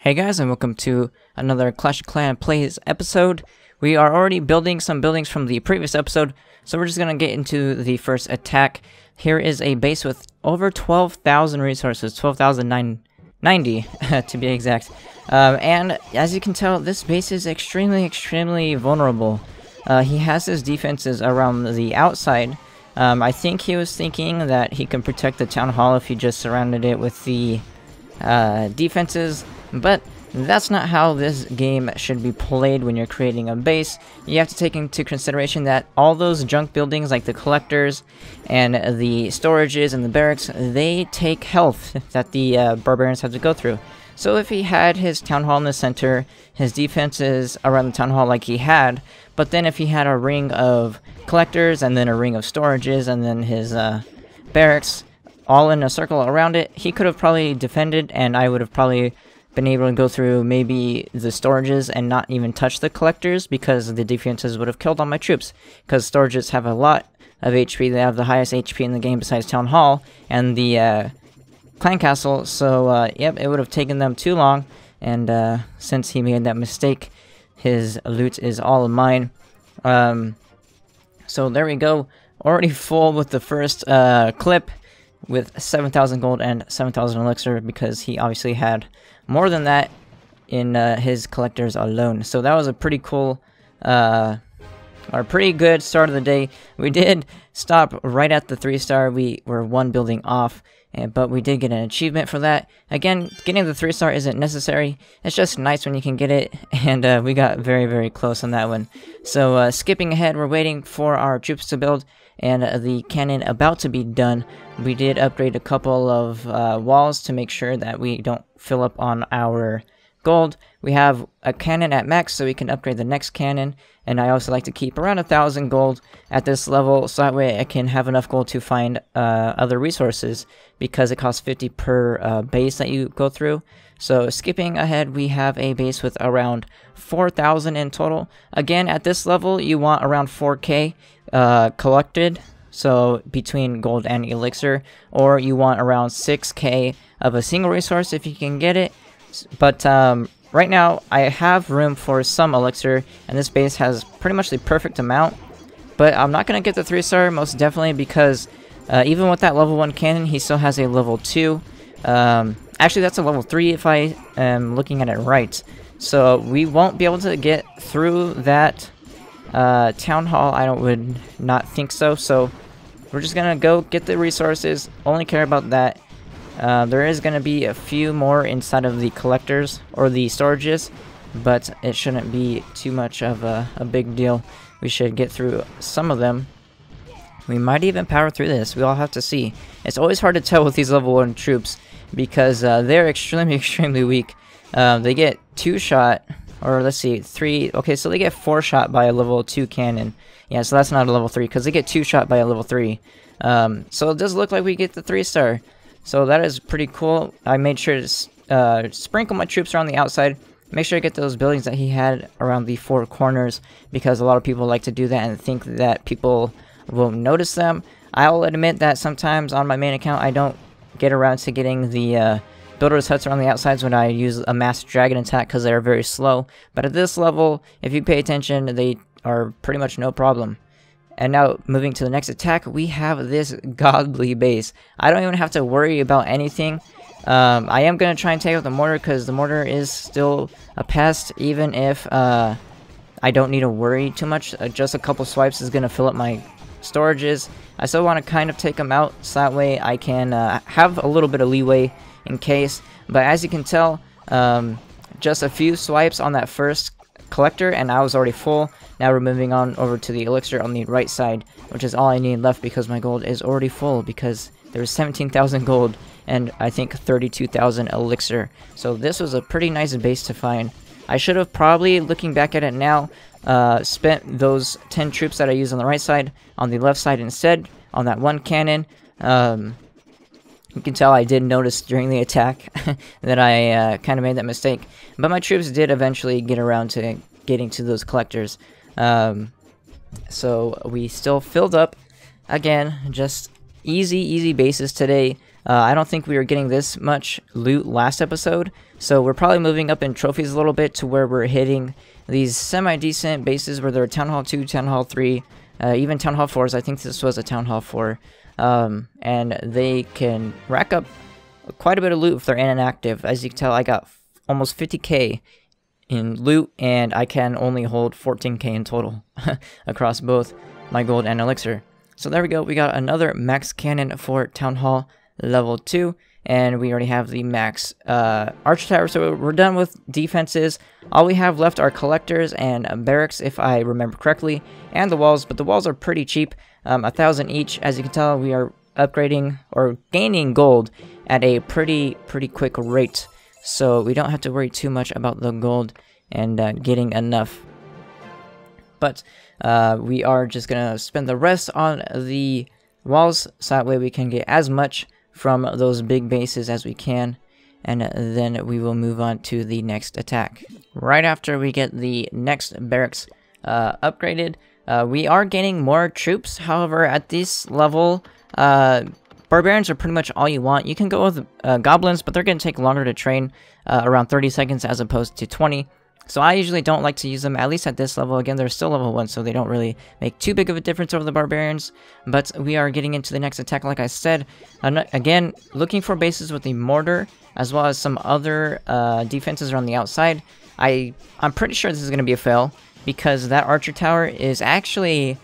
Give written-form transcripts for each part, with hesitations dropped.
Hey guys, and welcome to another Clash of Clans Plays episode. We are already building some buildings from the previous episode, so we're just gonna get into the first attack. Here is a base with over 12,000 resources, 12,990 to be exact. And as you can tell, this base is extremely vulnerable. He has his defenses around the outside. I think he was thinking that he can protect the town hall if he just surrounded it with the defenses. But that's not how this game should be played when you're creating a base. You have to take into consideration that all those junk buildings like the collectors and the storages and the barracks, they take health that the barbarians have to go through. So if he had his town hall in the center, his defenses around the town hall like he had, but then if he had a ring of collectors and then a ring of storages and then his barracks all in a circle around it, he could have probably defended, and I would have probably been able to go through maybe the storages and not even touch the collectors because the defenses would have killed all my troops. Because storages have a lot of HP, they have the highest HP in the game besides Town Hall and the Clan Castle, so yep, it would have taken them too long, and since he made that mistake, his loot is all of mine. So there we go, already full with the first clip with 7,000 gold and 7,000 elixir because he obviously had more than that in his collectors alone. So that was a pretty cool, or pretty good start of the day. We did stop right at the 3-star. We were one building off, but we did get an achievement for that. Again, getting the 3-star isn't necessary. It's just nice when you can get it, and we got very close on that one. So skipping ahead, we're waiting for our troops to build and the cannon about to be done. We did upgrade a couple of walls to make sure that we don't fill up on our gold. We have a cannon at max, so we can upgrade the next cannon, and I also like to keep around 1,000 gold at this level, so that way I can have enough gold to find other resources, because it costs 50 per base that you go through. So skipping ahead, we have a base with around 4,000 in total. Again, at this level, you want around 4k collected, so between gold and elixir, or you want around 6k of a single resource if you can get it. But right now I have room for some elixir, and this base has pretty much the perfect amount, but I'm not gonna get the 3-star most definitely because even with that level 1 cannon, he still has a level 2. Actually that's a level 3 if I am looking at it right, so we won't be able to get through that town hall. I would not think so. So we're just gonna go get the resources, only care about that. There is gonna be a few more inside of the collectors or the storages, but it shouldn't be too much of a big deal. We should get through some of them. We might even power through this. We all have to see. It's always hard to tell with these level 1 troops because they're extremely weak. They get 2-shot, or let's see, 3. Okay, so they get 4-shot by a level 2 cannon. Yeah, so that's not a level 3 because they get 2-shot by a level 3. So it does look like we get the 3-star. So that is pretty cool. I made sure to sprinkle my troops around the outside. Make sure to get those buildings that he had around the 4 corners, because a lot of people like to do that and think that people will notice them. I'll admit that sometimes on my main account I don't get around to getting the builders' huts around the outsides when I use a mass dragon attack because they're very slow. But at this level, if you pay attention, they are pretty much no problem. And now, moving to the next attack, we have this godly base. I don't even have to worry about anything. I am going to try and take out the mortar because the mortar is still a pest, even if I don't need to worry too much. Just a couple swipes is going to fill up my storages. I still want to kind of take them out so that way I can have a little bit of leeway in case. But as you can tell, just a few swipes on that first collector and I was already full. Now we're moving on over to the elixir on the right side, which is all I need left because my gold is already full, because there's 17,000 gold and I think 32,000 elixir. So this was a pretty nice base to find. I should have probably, looking back at it now, spent those 10 troops that I used on the right side on the left side instead, on that 1 cannon. You can tell I did notice during the attack that I kind of made that mistake. But my troops did eventually get around to getting to those collectors. So we still filled up, again, just easy bases today. I don't think we were getting this much loot last episode, so we're probably moving up in trophies a little bit to where we're hitting these semi-decent bases where they're Town Hall 2, Town Hall 3, even Town Hall 4s. I think this was a Town Hall 4. And they can rack up quite a bit of loot if they're in and active. As you can tell, I got almost 50k in loot, and I can only hold 14k in total across both my gold and elixir. So there we go, we got another max cannon for Town Hall level 2, and we already have the max archer tower, so we're done with defenses. All we have left are collectors and barracks, if I remember correctly, and the walls, but the walls are pretty cheap, 1,000 each. As you can tell, we are upgrading or gaining gold at a pretty quick rate, so we don't have to worry too much about the gold and getting enough. But we are just gonna spend the rest on the walls, so that way we can get as much from those big bases as we can, and then we will move on to the next attack. Right after we get the next barracks upgraded, we are gaining more troops. However, at this level, barbarians are pretty much all you want. You can go with goblins, but they're going to take longer to train, around 30 seconds as opposed to 20. So I usually don't like to use them, at least at this level. Again, they're still level 1, so they don't really make too big of a difference over the barbarians. But we are getting into the next attack, like I said. Again, looking for bases with the mortar, as well as some other defenses around the outside. I'm pretty sure this is going to be a fail, because that archer tower is actually...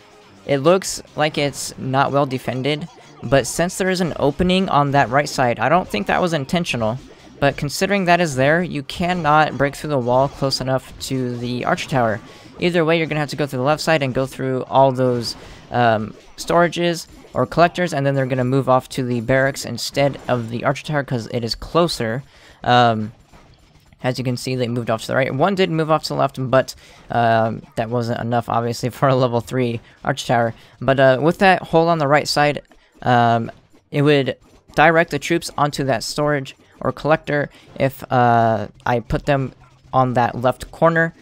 It looks like it's not well defended, but since there is an opening on that right side, I don't think that was intentional. But considering that is there, you cannot break through the wall close enough to the archer tower. Either way, you're going to have to go through the left side and go through all those storages or collectors, and then they're going to move off to the barracks instead of the archer tower because it is closer. As you can see, they moved off to the right. One did move off to the left, but that wasn't enough, obviously, for a level 3 archer tower. But with that hole on the right side, it would direct the troops onto that storage or collector if I put them on that left corner,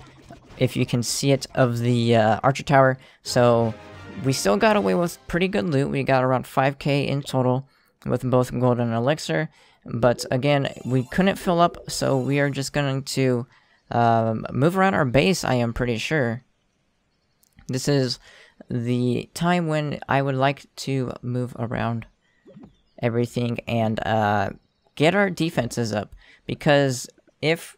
if you can see it, of the archer tower. So we still got away with pretty good loot. We got around 5k in total with both gold and elixir. But again, we couldn't fill up, so we are just going to move around our base, I am pretty sure. This is the time when I would like to move around everything and get our defenses up, because if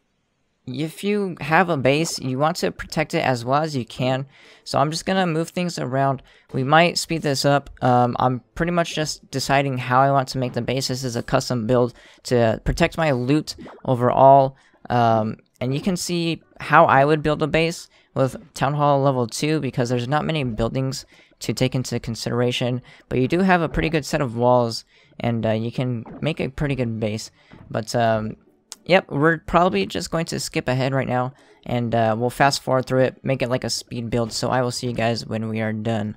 you have a base, you want to protect it as well as you can. So I'm just gonna move things around. We might speed this up. I'm pretty much just deciding how I want to make the base. This is a custom build to protect my loot overall. And you can see how I would build a base with Town Hall level 2, because there's not many buildings to take into consideration, but you do have a pretty good set of walls, and you can make a pretty good base. But yep, we're probably just going to skip ahead right now, and we'll fast forward through it, make it like a speed build, so I will see you guys when we are done.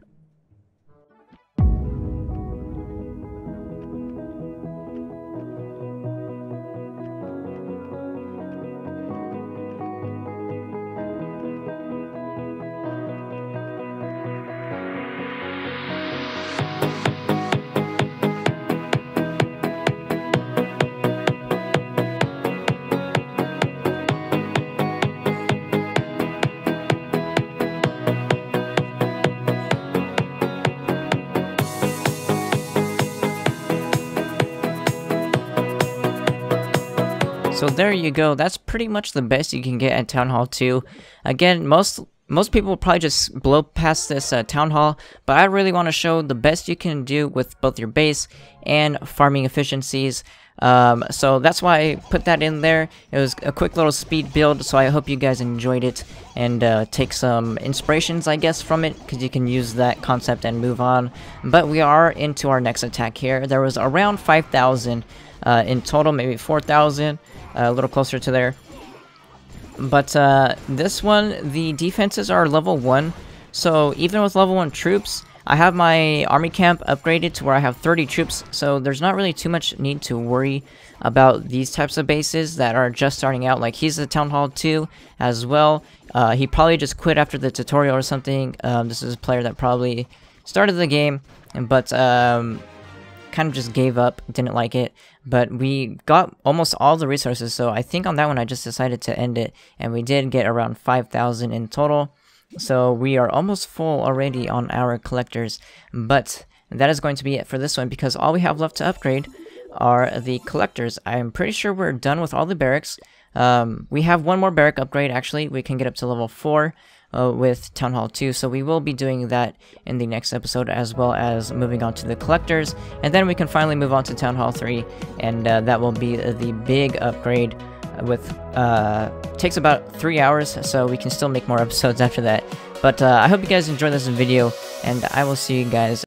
So there you go, that's pretty much the best you can get at Town Hall 2. Again, most people will probably just blow past this Town Hall, but I really want to show the best you can do with both your base and farming efficiencies. So that's why I put that in there. It was a quick little speed build, so I hope you guys enjoyed it and take some inspirations, I guess, from it, because you can use that concept and move on. But we are into our next attack here. There was around 5,000 in total, maybe 4,000. A little closer to there. But this one, the defenses are level 1. So even with level 1 troops, I have my army camp upgraded to where I have 30 troops. So there's not really too much need to worry about these types of bases that are just starting out. Like, he's a Town Hall 2 as well. He probably just quit after the tutorial or something. This is a player that probably started the game. But kind of just gave up, didn't like it, but we got almost all the resources, so I think on that one I just decided to end it, and we did get around 5,000 in total, so we are almost full already on our collectors, but that is going to be it for this one, because all we have left to upgrade are the collectors. I'm pretty sure we're done with all the barracks. We have one more barrack upgrade, actually. We can get up to level 4 with Town Hall 2, so we will be doing that in the next episode, as well as moving on to the collectors, and then we can finally move on to Town Hall 3, and that will be the big upgrade with, takes about 3 hours, so we can still make more episodes after that. But I hope you guys enjoyed this video, and I will see you guys